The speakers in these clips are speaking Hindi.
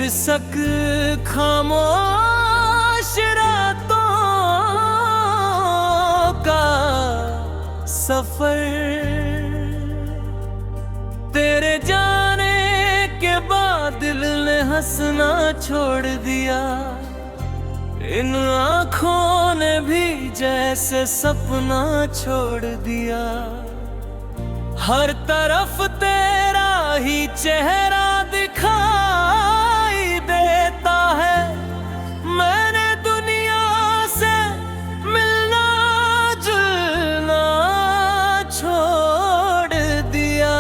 पुरसक खामोश रातों का सफर, तेरे जाने के बाद दिल ने हंसना छोड़ दिया। इन आँखों ने भी जैसे सपना छोड़ दिया। हर तरफ तेरा ही चेहरा दिखाई देता है। मैंने दुनिया से मिलना जुलना छोड़ दिया।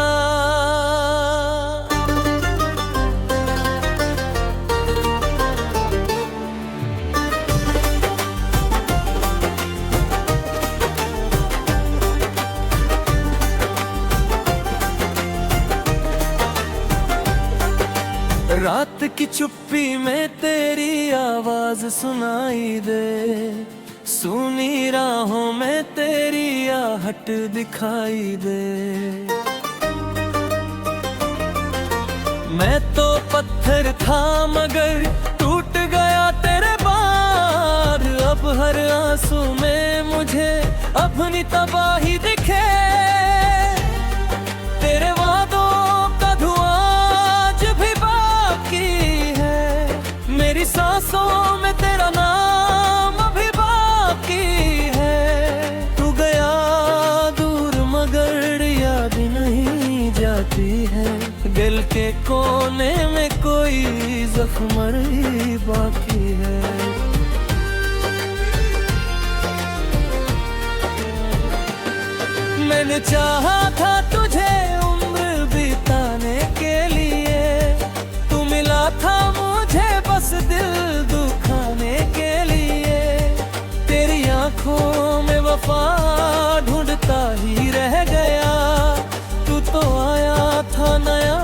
रात की चुप्पी में तेरी आवाज सुनाई दे, सुनी राहों में तेरी आहट दिखाई दे। मैं तो पत्थर था मगर टूट गया तेरे बाद। अब हर आंसू में मुझे अपनी तबाही दिखे। तेरे वादों का धुआं आज भी बाकी है। मेरी सांसों में तेरा नाम अभी बाकी है। तू गया दूर मगर याद नहीं जाती है। दिल के कोने में कोई जख्म ही बाकी है। मैंने चाहा था तुझे उम्र बिताने के लिए। तू मिला था मुझे बस दिल दुखाने के लिए। तेरी आंखों में वफा ढूंढता ही रह गया। तू तो आया था नया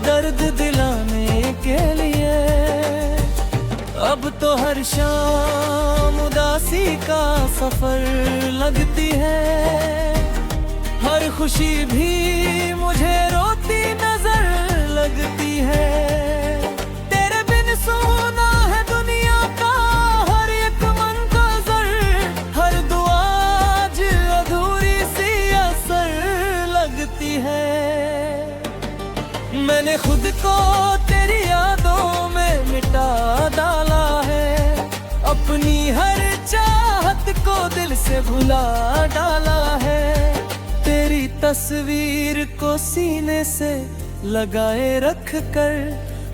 दर्द दिलाने के लिए। अब तो हर शाम उदासी का सफर लगती है। हर खुशी भी मुझे रोती नजर लगती है। तेरे बिन सोना है दुनिया का हर एक मंतज़र। हर दुआ आज अधूरी सी असर लगती है। मैंने खुद को तेरी यादों में मिटा डाला है। अपनी हर चाहत को दिल से भुला डाला है। तेरी तस्वीर को सीने से लगाए रख कर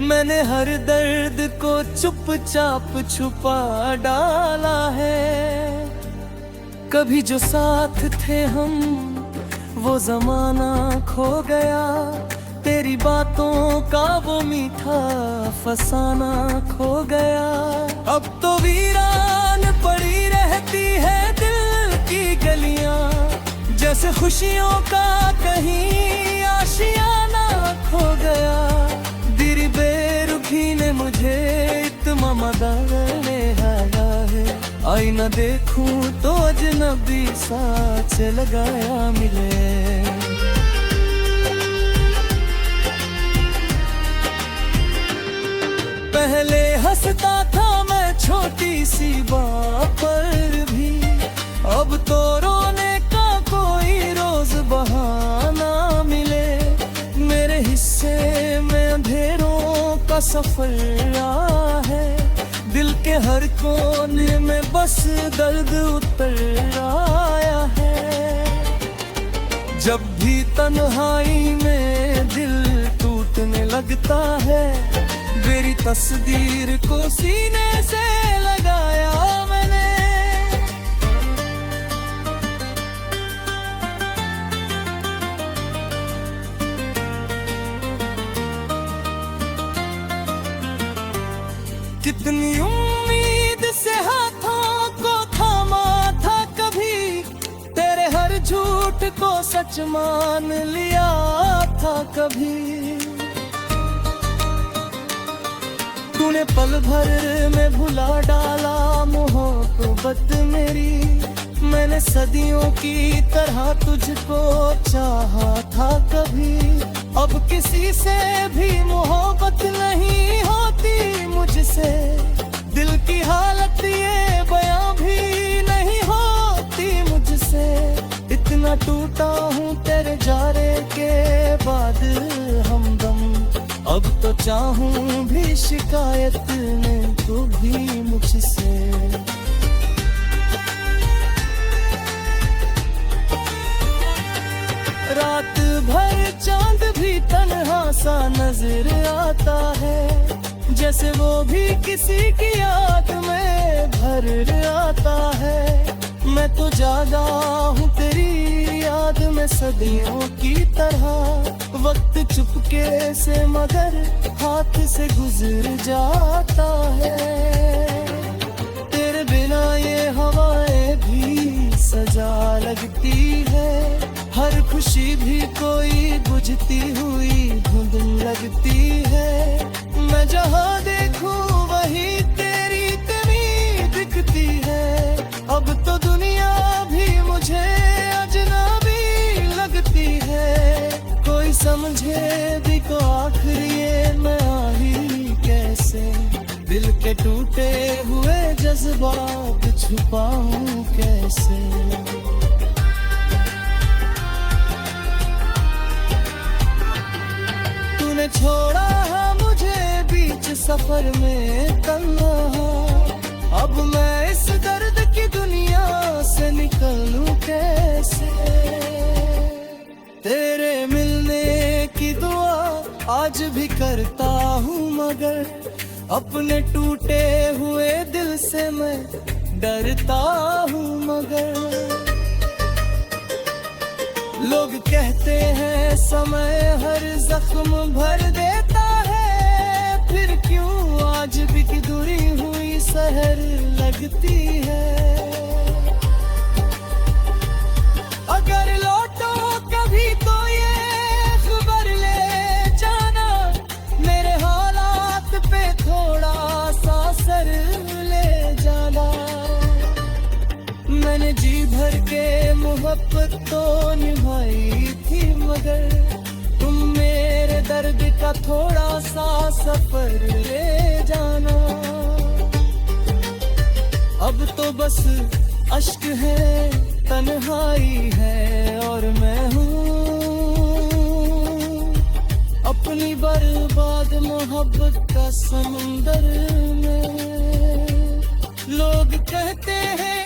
मैंने हर दर्द को चुपचाप छुपा डाला है। कभी जो साथ थे हम वो जमाना खो गया। तेरी बातों का वो मीठा फसाना खो गया। अब तो वीरान पड़ी रहती है दिल की गलियां। जैसे खुशियों का कहीं आशियाना खो गया। दिल बेरुखी ने मुझे इतना मदाने आया है। आईना देखूं तो अजनबी साथ लगाया मिले। पहले हंसता था मैं छोटी सी बात पर भी। अब तो रोने का कोई रोज बहाना मिले। मेरे हिस्से में अंधेरों का सफर है। दिल के हर कोने में बस दर्द उतर आया है। जब भी तन्हाई में दिल टूटने लगता है। मेरी तस्वीर को सीने से लगाया मैंने। कितनी उम्मीद से हाथों को थामा था कभी। तेरे हर झूठ को सच मान लिया था कभी। तूने पल भर में भुला डाला मोहब्बत मेरी। मैंने सदियों की तरह तुझको चाहा था कभी। अब किसी से भी मोहब्बत नहीं होती मुझसे, दिल की हालत ये बयां भी नहीं होती मुझसे। इतना टूटा हूँ तेरे जाने के बाद हमदम, अब तो चाहूं भी शिकायत न तू भी मुझसे। रात भर चांद भी तन्हा सा नजर आता है, जैसे वो भी किसी की याद में भर आता है। मैं तो जागा हूँ तेरी याद में सदियों की तरह, वक्त चुपके से मगर हाथ से गुजर जाता है। तेरे बिना ये हवाएं भी सजा लगती है, हर खुशी भी कोई बुझती हुई धुंध लगती है। मैं जहाँ देखूं वही तेरी कमी दिखती है, अब तो दुनिया भी मुझे अजनबी लगती है। कोई समझे भी तो आखिर ये मैं आ ही कैसे, दिल के टूटे हुए जज्बात छुपाऊं कैसे। तूने छोड़ा है मुझे बीच सफर में तन्हा, अब मैं इस दर्द की दुनिया से निकलूं कैसे। तेरे मिलने की दुआ आज भी करता हूँ मगर, अपने टूटे हुए दिल से मैं डरता हूँ मगर। लोग कहते हैं समय हर जख्म भर देता है, फिर क्यों आज भी की दूरी हुई शहर लगती है। अगर लौटो कभी तो ये खबर ले जाना, मेरे हालात पे थोड़ा सा असर ले जाना। मैंने जी भर के मोहब्बत तो निभाई थी मगर, तुम मेरे दर्द का थोड़ा सा सफर ले जाना। अब तो बस अश्क है, तन्हाई है और मैं हूँ अपनी बर्बाद मोहब्बत का समुंदर में। लोग कहते हैं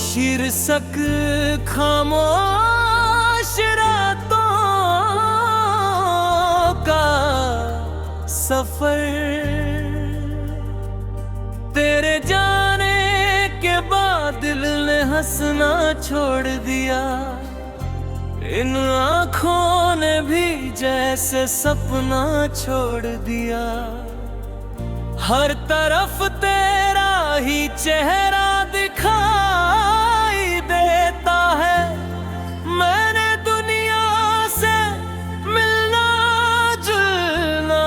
शीर्षक खामोश रातों का सफर, तेरे जाने के बाद दिल ने हंसना छोड़ दिया। इन आँखों ने भी जैसे सपना छोड़ दिया। हर तरफ तेरा ही चेहरा दिखाई देता है, मैंने दुनिया से मिलना जुलना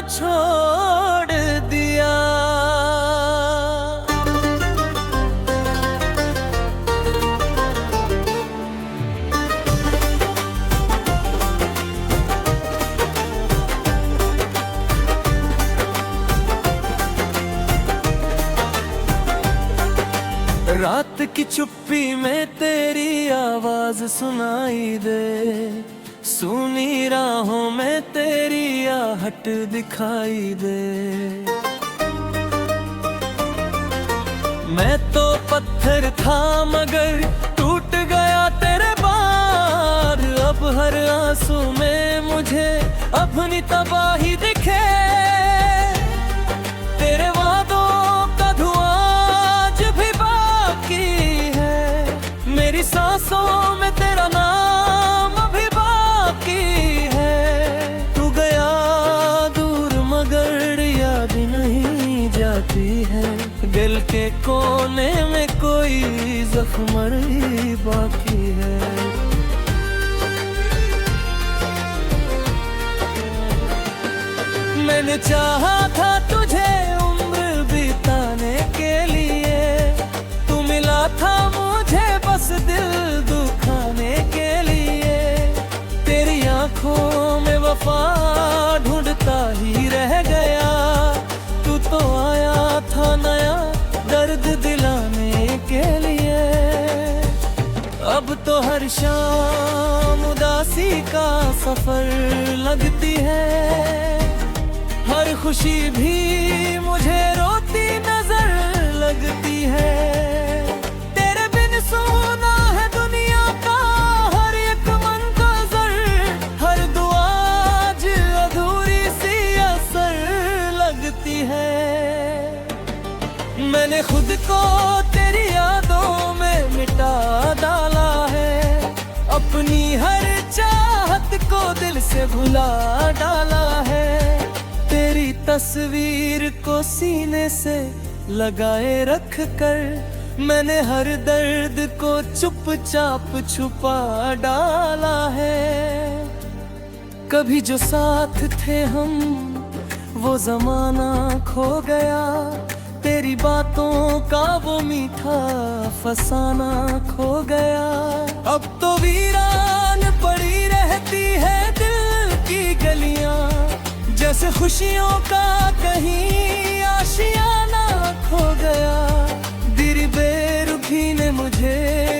छोड़ दिया। रात की चुप्पी में तेरी आवाज सुनाई दे, सुनी राहों में तेरी आहट दिखाई दे। मैं तो पत्थर था मगर टूट गया तेरे बाद, अब हर आंसू में मुझे अपनी तबाही दिखे। तेरे वादों का धुआं आज भी बाकी है, मेरी सांसों में तेरा नाम अभी बाकी है। तू गया दूर मगर याद नहीं जाती है, दिल के कोने में कोई जख्म ही बाकी है। मैंने चाहा था तुझे उम्र बिताने के लिए, तू मिला था मुझे बस दिल दुखाने के लिए। तेरी आंखों में वफा ढूंढता ही रह गया, तू तो आया था नया दर्द दिलाने के लिए। अब तो हर शाम उदासी का सफर लगती है, हर खुशी भी मुझे रोती नजर लगती है। तेरे बिन सोना है दुनिया का हर एक मंतज़र, हर दुआ आज अधूरी सी असर लगती है। मैंने खुद को तेरी यादों में मिटा डाला है, अपनी हर चाहत को दिल से भुला डाला है। तेरी तस्वीर को सीने से लगाए रख कर मैंने हर दर्द को चुपचाप छुपा डाला है। कभी जो साथ थे हम वो जमाना खो गया, तेरी बातों का वो मीठा फसाना खो गया। अब तो वीरान पड़ी रहती है दिल की गलियां, जैसे खुशियों का कहीं आशियाना खो गया। दिल बेरुखी ने मुझे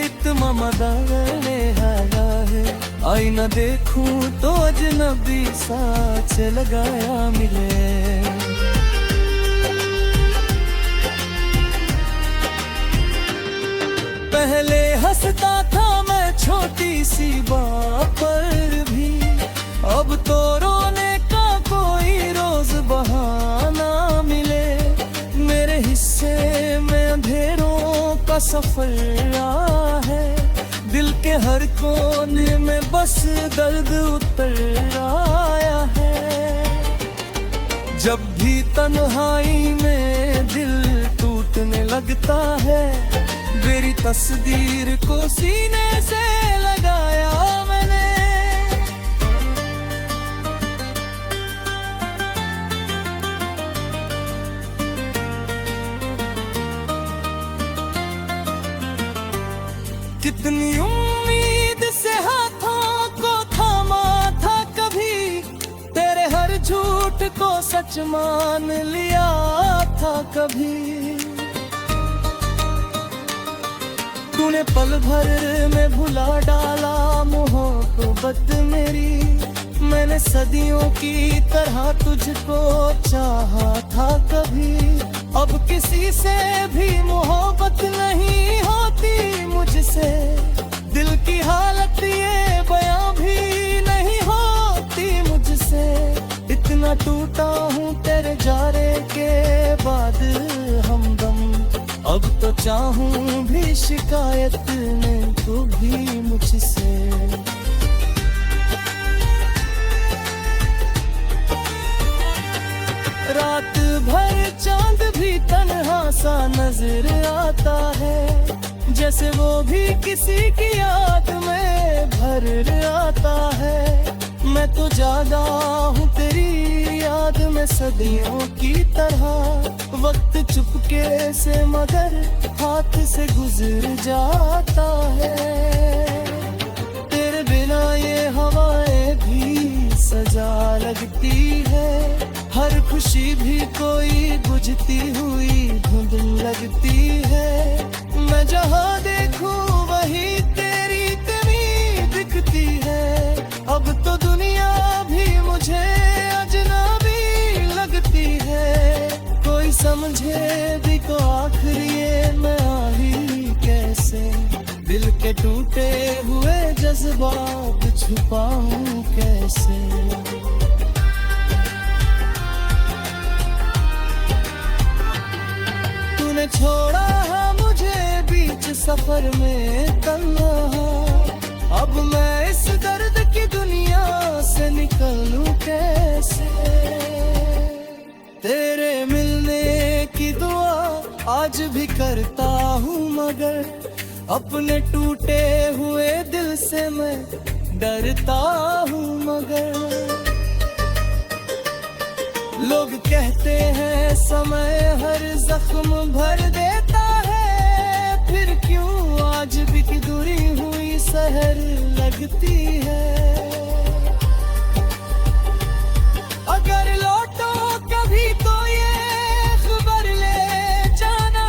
इतना मदाने हारा है, आईना देखूं तो अजनबी सा लगाया मिले। पहले हंसता था मैं छोटी सी बात पर भी, अब तो रोने का कोई रोज बहाना मिले। मेरे हिस्से में अंधेरों का सफर रहा है, दिल के हर कोने में बस दर्द उतर आया है। जब भी तन्हाई में दिल टूटने लगता है, मेरी तस्वीर को सीने से लगाया मैंने। कितनी उम्मीद से हाथों को थामा था कभी, तेरे हर झूठ को सच मान लिया था कभी। तूने पल भर में भुला डाला मोहब्बत मेरी, मैंने सदियों की तरह तुझको चाहा था कभी। अब किसी से भी मोहब्बत नहीं होती मुझसे, दिल की हालत ये बयां भी नहीं होती मुझसे। इतना टूटा हूँ तेरे जाने के बाद हमदम, अब तो चाहूं भी शिकायत में तू भी मुझसे। रात भर चांद भी तन्हा सा नजर आता है, जैसे वो भी किसी की याद में भर आता है। मैं तो जागा हूँ तेरी याद में सदियों की तरह, वक्त चुपके से मगर हाथ से गुजर जाता है। तेरे बिना ये हवाएं भी सजा लगती है, हर खुशी भी कोई बुझती हुई धुंध लगती है। मैं जहाँ देखूं वही तेरी कमी दिखती है, अब तो दुनिया भी मुझे अजनबी लगती है। कोई समझे भी तो आखिर ये मैं आही कैसे, दिल के टूटे हुए जज्बात छुपाऊं कैसे। तूने छोड़ा है मुझे बीच सफर में तन्हा, अब मैं इस दर्द की दुनिया से निकलूं कैसे। तेरे मिलने की दुआ आज भी करता हूँ मगर, अपने टूटे हुए दिल से मैं डरता हूँ मगर। लोग कहते हैं समय हर जख्म भर देता है, फिर क्यों आज भी की दूरी हुई शहर लगती है। अगर लौटो कभी तो ये खबर ले जाना,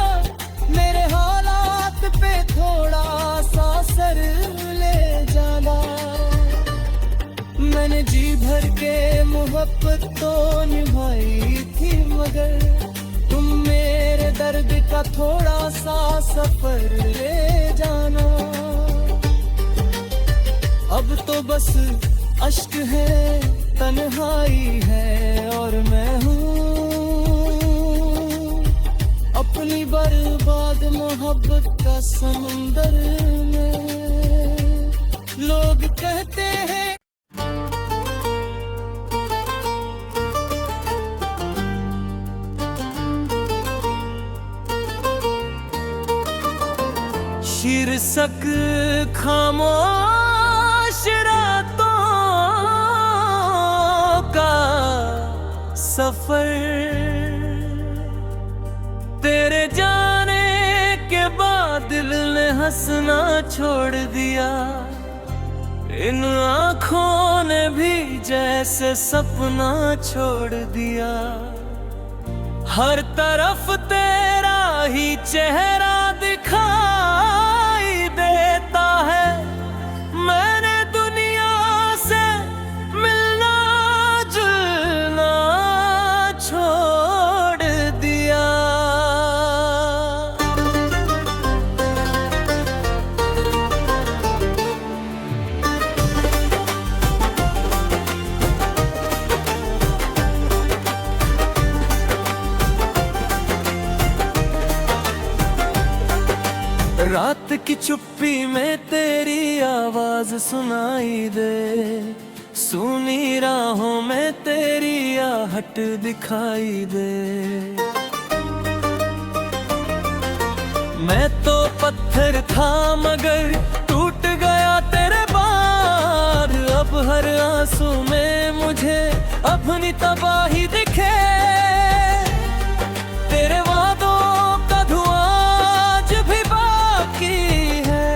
मेरे हालात पे थोड़ा सा असर ले जाना। मैंने जी भर के मोहब्बत तो निभाई थी, मगर तुम मेरे दर्द का थोड़ा सा सफर ले जाना। अब तो बस अश्क है, तन्हाई है और मैं हूँ अपनी बर्बाद मोहब्बत का समुंदर में। लोग कहते हैं शीर्षक खामोश रातों का सफर, तेरे जाने के बाद दिल ने हंसना छोड़ दिया। इन आँखों ने भी जैसे सपना छोड़ दिया। हर तरफ तेरा ही चेहरा दिखाई देता है, मैंने दुनिया से मिलना जुलना छोड़ दिया। रात की चुप्पी में तेरी आवाज सुनाई दे, सुनी राहों में तेरी आहट दिखाई दे। मैं तो पत्थर था मगर टूट गया तेरे बाद, अब हर आंसू में मुझे अपनी तबाही दिखे। तेरे वादों का धुआं आज भी बाकी है,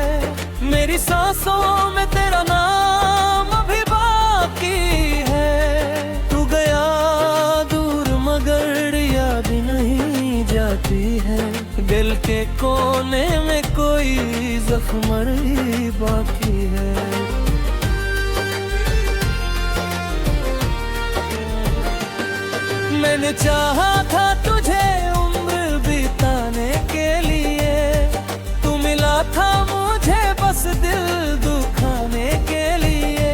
मेरी सांसों में तेरा नाम अभी बाकी है। तू गया दूर मगर याद नहीं जाती है, दिल के कोने में कोई जख्म ही बाकी है। मैंने चाहा था तुझे उम्र बिताने के लिए, तू मिला था मुझे बस दिल दुखाने के लिए।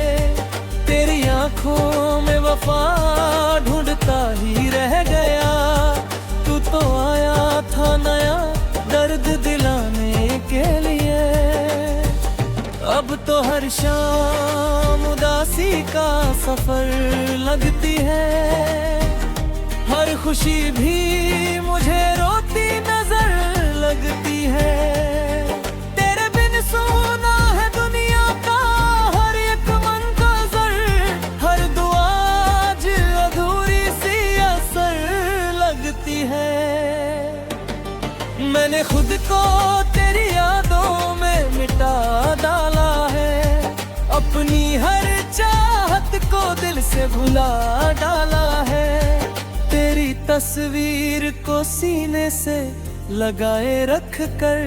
तेरी आंखों में वफा ढूंढता ही रह गया, तू तो आया था नया दर्द दिलाने के लिए। अब तो हर शाम उदासी का सफर लगती है, हर खुशी भी मुझे रोती नजर लगती है। तेरे बिन सोना है दुनिया का हर एक मंज़र, हर दुआ आज अधूरी सी असर लगती है। मैंने खुद को तेरी यादों में मिटा डाला है, अपनी हर चाहत को दिल से भुला डाला है। तेरी तस्वीर को सीने से लगाए रख कर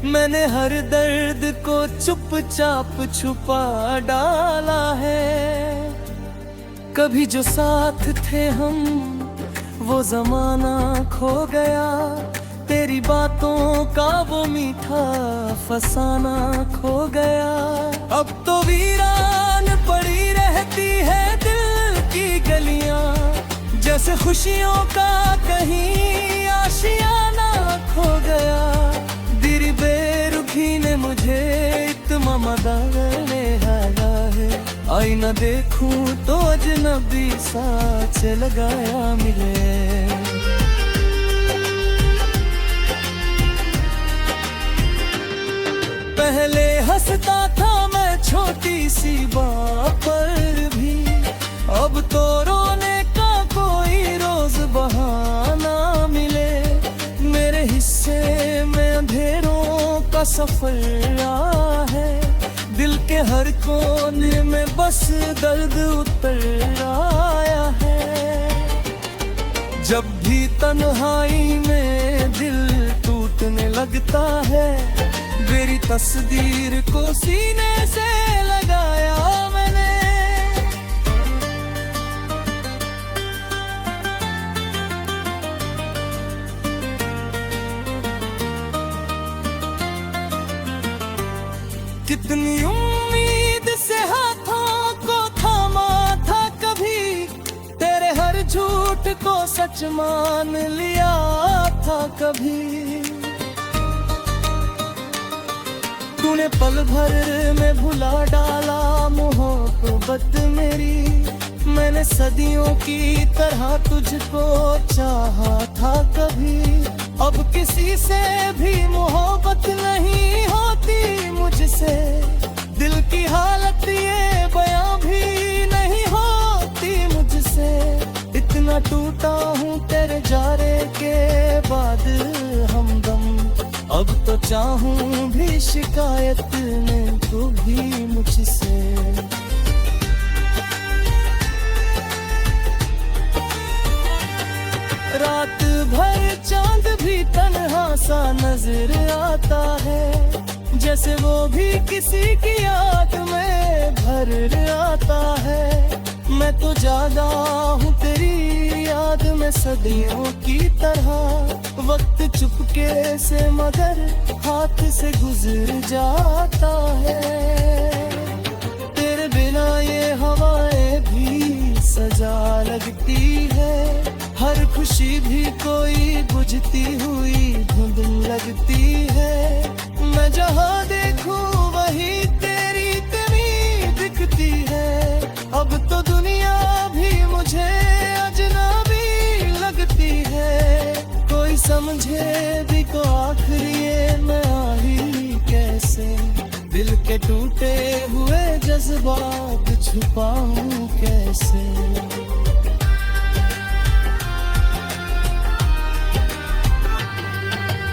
मैंने हर दर्द को चुपचाप छुपा डाला है। कभी जो साथ थे हम वो जमाना खो गया, तेरी बातों का वो मीठा फसाना खो गया। अब तो वीरान पड़ी रहती है दिल की गलियां, जैसे खुशियों का कहीं आशियाना खो गया। दिल बेरुखी ने मुझे इतना मदाने हारा है, आईना देखूं तो अजनबी सा लगाया मिले। पहले हंसता था मैं छोटी सी बात पर भी, अब तो रोने का कोई रोज सफर है, दिल के हर कोने में बस दर्द उतर आया है। जब भी तन्हाई में दिल टूटने लगता है, मेरी तस्वीर को सीने से लगाया मैंने। कितनी उम्मीद से हाथों को थामा था कभी, तेरे हर झूठ को सच मान लिया था कभी। तूने पल भर में भुला डाला मोहब्बत मेरी, मैंने सदियों की तरह तुझको चाहा था कभी। अब किसी से भी मोहब्बत नहीं होती मुझसे, दिल की हालत ये बयां भी नहीं होती मुझसे। इतना टूटा हूँ तेरे जाने के बाद हमदम, अब तो चाहूं भी शिकायत में तू भी मुझसे। रात भर चांद भी तन्हा सा नजर आता है, जैसे वो भी किसी की याद में भर आता है। मैं तो जागा हूँ तेरी याद में सदियों की तरह, वक्त चुपके से मगर हाथ से गुजर जाता है। तेरे बिना ये हवाएं भी सजा लगती है, हर खुशी भी कोई बुझती हुई धुंध लगती है। मैं जहाँ देखूं वही तेरी कमी दिखती है, अब तो दुनिया भी मुझे अजनबी लगती है। कोई समझे भी तो आखिर ये मैं आ ही कैसे, दिल के टूटे हुए जज्बात छुपाऊं कैसे।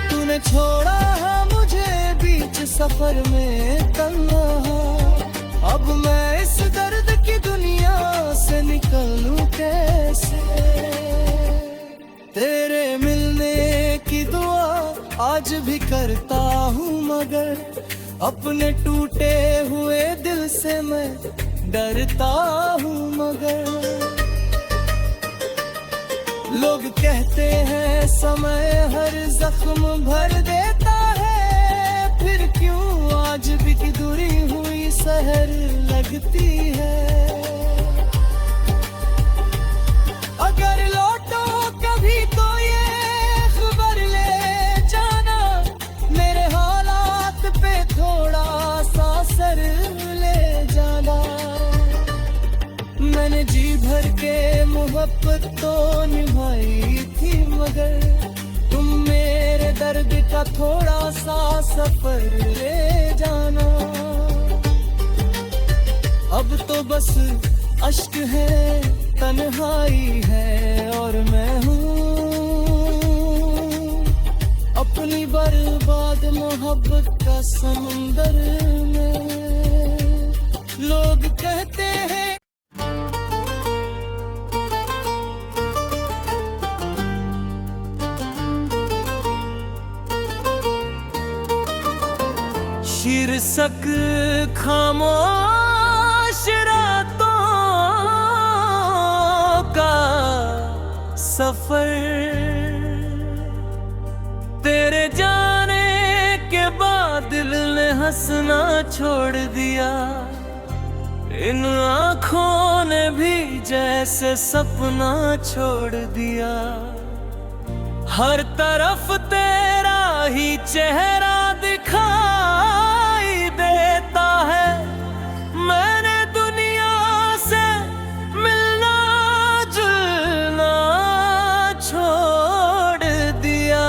तूने छोड़ा है मुझे बीच सफर में तन्हा, अब मैं इस दर्द की दुनिया से निकलूं कैसे। तेरे मिलने की दुआ आज भी करता हूँ, मगर अपने टूटे हुए दिल से मैं डरता हूँ। मगर लोग कहते हैं समय हर जख्म भर देता है, फिर क्यों आज भी की दूरी हुई सहर लगती है। अगर लौटो कभी तो ये खबर ले जाना, मेरे हालात पे थोड़ा सा असर ले जाना। मैंने जी भर के मोहब्बत तो निभाई थी, मगर तुम मेरे दर्द का थोड़ा सा सफर ले जाना। अब तो बस अश्क है, तन्हाई है और मैं हूँ अपनी बर्बाद मोहब्बत का समुंदर में। लोग कहते हैं शीर्षक खामोश रातों का सफर, तेरे जाने के बाद दिल ने हंसना छोड़ दिया। इन आँखों ने भी जैसे सपना छोड़ दिया। हर तरफ तेरा ही चेहरा दिखाई देता है, मैंने दुनिया से मिलना जुलना छोड़ दिया।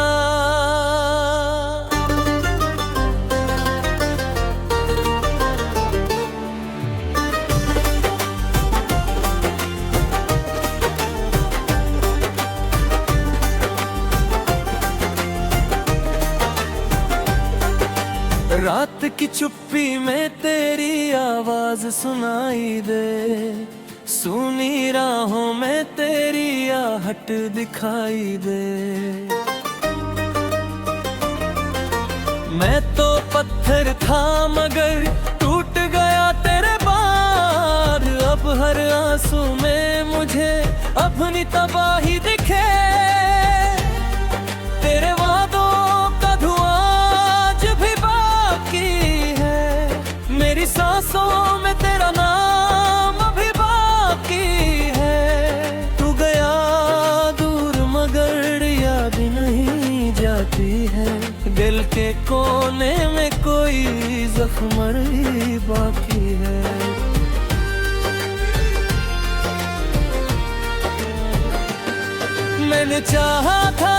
चुप्पी में तेरी आवाज सुनाई दे, सुनी राहों में तेरी आहट दिखाई दे। मैं तो पत्थर था मगर टूट गया तेरे बाद, अब हर आंसू में मुझे अपनी तबाही दिखे। तेरे वादों का धुआं आज भी बाकी है, मेरी सांसों में तेरा नाम अभी बाकी है। तू गया दूर मगर याद नहीं जाती है, दिल के कोने में कोई जख्म ही बाकी है। मैंने चाहा था